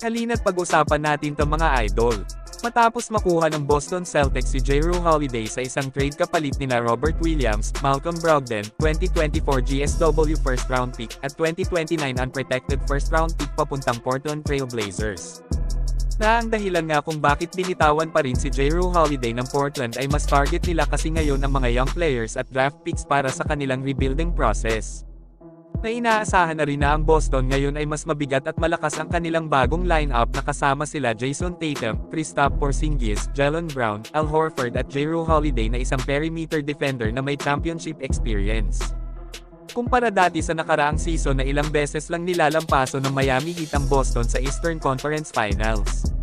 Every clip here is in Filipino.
Halina't pag-usapan natin 'tong mga idol. Matapos makuha ng Boston Celtics si Jrue Holiday sa isang trade kapalit nina Robert Williams, Malcolm Brogdon, 2024 GSW first round pick at 2029 unprotected first round pick papuntang Portland Trail Blazers. Na ang dahilan nga kung bakit binitawan pa rin si Jrue Holiday ng Portland ay mas target nila kasi ngayon ang mga young players at draft picks para sa kanilang rebuilding process. Na inaasahan na rin na ang Boston ngayon ay mas mabigat at malakas ang kanilang bagong lineup na kasama sila Jason Tatum, Kristaps Porzingis, Jaylen Brown, Al Horford at Jrue Holiday na isang perimeter defender na may championship experience. Kumpara dati sa nakaraang season na ilang beses lang nilalampaso ng Miami Heat ang Boston sa Eastern Conference Finals.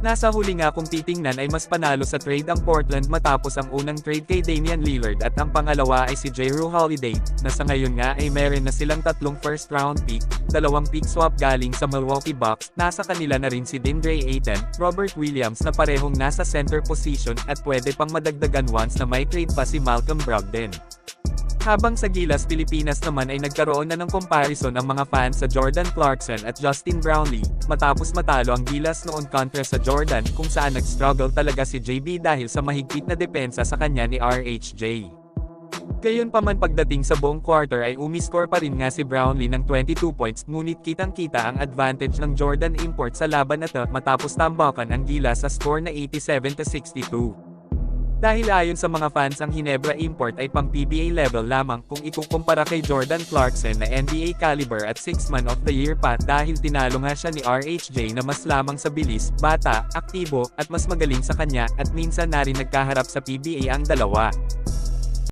Nasa huli nga kung titingnan ay mas panalo sa trade ang Portland matapos ang unang trade kay Damian Lillard at ang pangalawa ay si Jrue Holiday, na sa ngayon nga ay meron na silang 3 first round pick, 2 pick swap galing sa Milwaukee Bucks, nasa kanila na rin si DeAndre Ayton, Robert Williams na parehong nasa center position at pwede pang madagdagan once na may trade pa si Malcolm Brogdon. Habang sa Gilas Pilipinas naman ay nagkaroon na ng comparison ang mga fans sa Jordan Clarkson at Justin Brownlee, matapos matalo ang Gilas noon kontra sa Jordan kung saan nag-struggle talaga si JB dahil sa mahigpit na depensa sa kanya ni RHJ. Gayunpaman pagdating sa buong quarter ay umiscore pa rin nga si Brownlee ng 22 points ngunit kitang-kita ang advantage ng Jordan import sa laban na to matapos tambakan ang Gilas sa score na 87-62. Dahil ayon sa mga fans ang Ginebra import ay pang PBA level lamang kung ikukumpara kay Jordan Clarkson na NBA caliber at 6 Man of the Year pa dahil tinalo nga siya ni RHJ na mas lamang sa bilis, bata, aktibo, at mas magaling sa kanya at minsan na rin nagkaharap sa PBA ang dalawa.